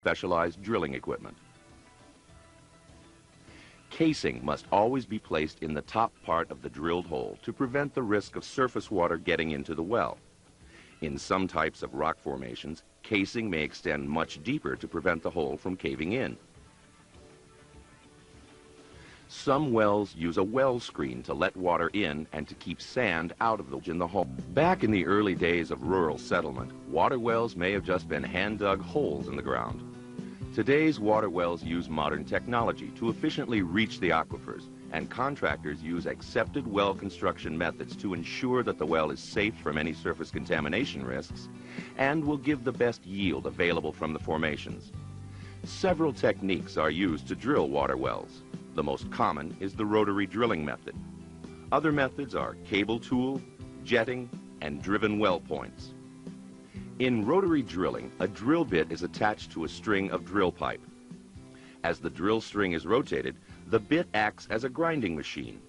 specialized drilling equipment. Casing must always be placed in the top part of the drilled hole to prevent the risk of surface water getting into the well. In some types of rock formations, casing may extend much deeper to prevent the hole from caving in. Some wells use a well screen to let water in and to keep sand out of the hole. Back in the early days of rural settlement, water wells may have just been hand-dug holes in the ground. Today's water wells use modern technology to efficiently reach the aquifers, and contractors use accepted well construction methods to ensure that the well is safe from any surface contamination risks and will give the best yield available from the formations. Several techniques are used to drill water wells. The most common is the rotary drilling method. Other methods are cable tool, jetting, and driven well points. In rotary drilling, a drill bit is attached to a string of drill pipe. As the drill string is rotated, the bit acts as a grinding machine.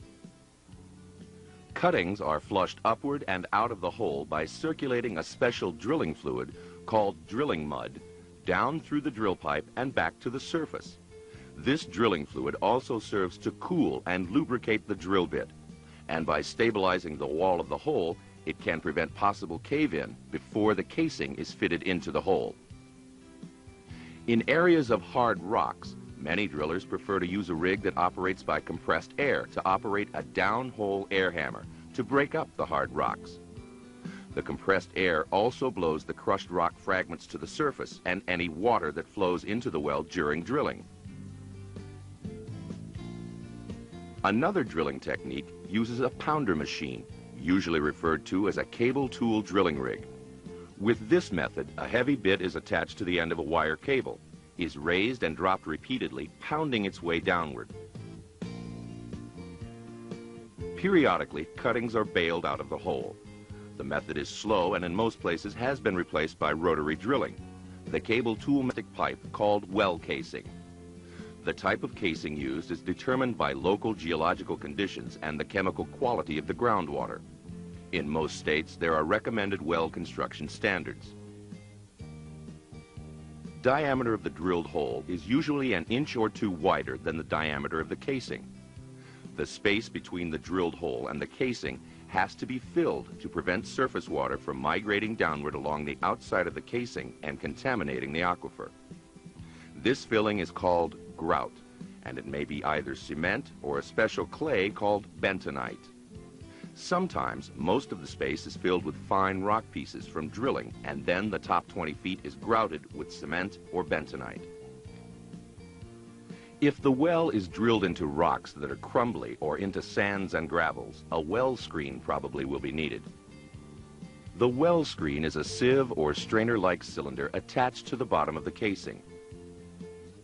Cuttings are flushed upward and out of the hole by circulating a special drilling fluid called drilling mud down through the drill pipe and back to the surface. This drilling fluid also serves to cool and lubricate the drill bit, and by stabilizing the wall of the hole, it can prevent possible cave-in before the casing is fitted into the hole. In areas of hard rocks, many drillers prefer to use a rig that operates by compressed air to operate a down-hole air hammer to break up the hard rocks. The compressed air also blows the crushed rock fragments to the surface and any water that flows into the well during drilling. Another drilling technique uses a pounder machine, usually referred to as a cable tool drilling rig. With this method, a heavy bit is attached to the end of a wire cable, is raised and dropped repeatedly, pounding its way downward. Periodically, cuttings are baled out of the hole. The method is slow and in most places has been replaced by rotary drilling, the cable tool pipe called well casing. The type of casing used is determined by local geological conditions and the chemical quality of the groundwater. In most states, there are recommended well construction standards. Diameter of the drilled hole is usually an inch or two wider than the diameter of the casing. The space between the drilled hole and the casing has to be filled to prevent surface water from migrating downward along the outside of the casing and contaminating the aquifer. This filling is called grout, and it may be either cement or a special clay called bentonite. Sometimes, most of the space is filled with fine rock pieces from drilling, and then the top 20 feet is grouted with cement or bentonite. If the well is drilled into rocks that are crumbly or into sands and gravels, a well screen probably will be needed. The well screen is a sieve or strainer-like cylinder attached to the bottom of the casing.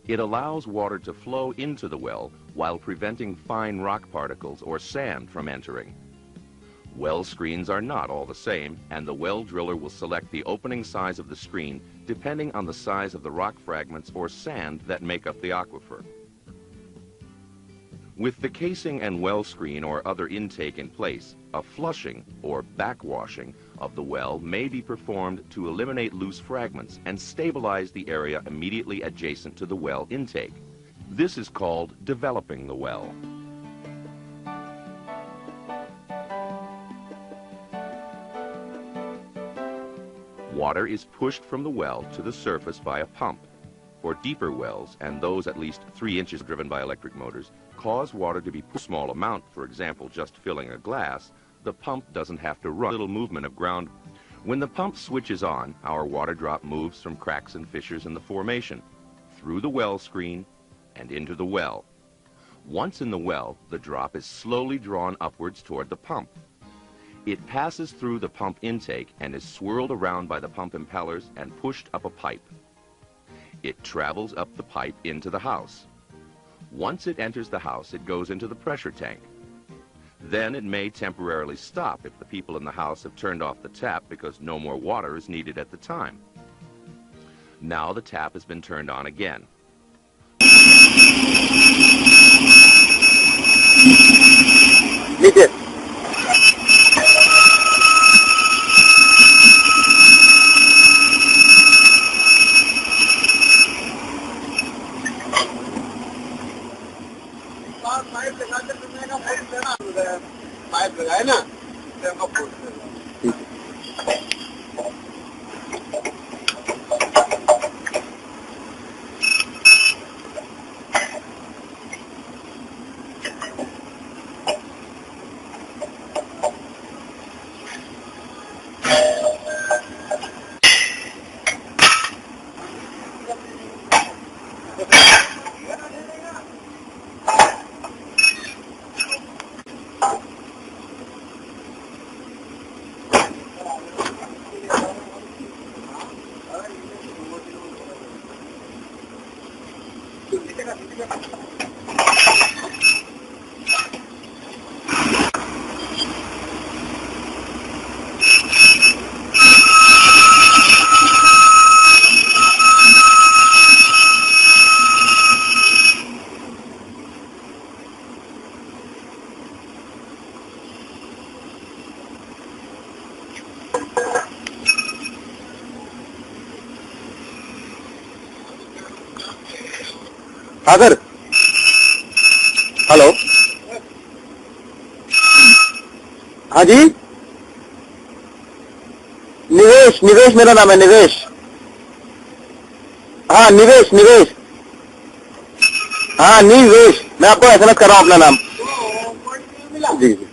It allows water to flow into the well while preventing fine rock particles or sand from entering. Well screens are not all the same, and the well driller will select the opening size of the screen depending on the size of the rock fragments or sand that make up the aquifer. With the casing and well screen or other intake in place, a flushing or backwashing of the well may be performed to eliminate loose fragments and stabilize the area immediately adjacent to the well intake. This is called developing the well. Water is pushed from the well to the surface by a pump. For deeper wells, and those at least 3 inches driven by electric motors, cause water to be pushed a small amount, for example, just filling a glass, the pump doesn't have to run. Little movement of ground. When the pump switches on, our water drop moves from cracks and fissures in the formation, through the well screen, and into the well. Once in the well, the drop is slowly drawn upwards toward the pump. It passes through the pump intake and is swirled around by the pump impellers and pushed up a pipe. It travels up the pipe into the house. Once it enters the house, it goes into the pressure tank. Then it may temporarily stop if the people in the house have turned off the tap because no more water is needed at the time. Now the tap has been turned on again. हाँ sir, hello, हाँ जी, निवेश, निवेश मेरा नाम है, निवेश। हाँ निवेश, निवेश, हाँ निवेश, मैं आपको एसएमएस कर रहा हूँ अपना नाम। जी जी।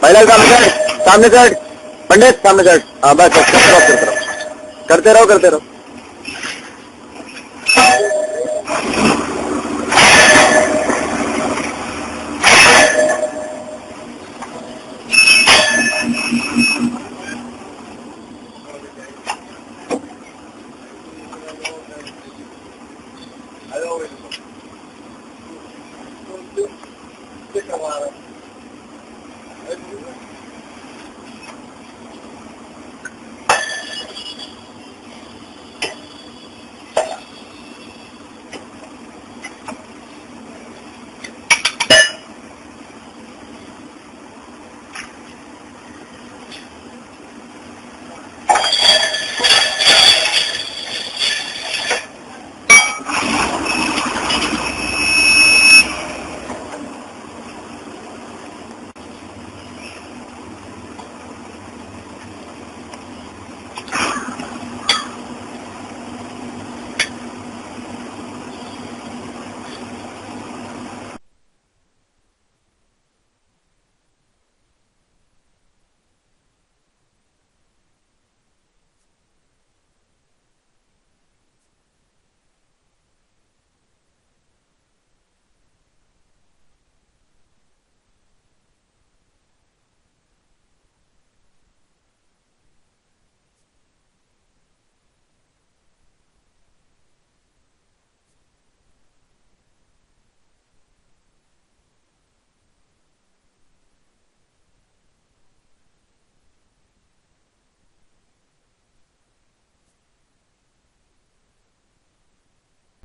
महिला सामने साइड, पंडित सामने साइड। हाँ बस करते रहो, करते रहो, करते रहो।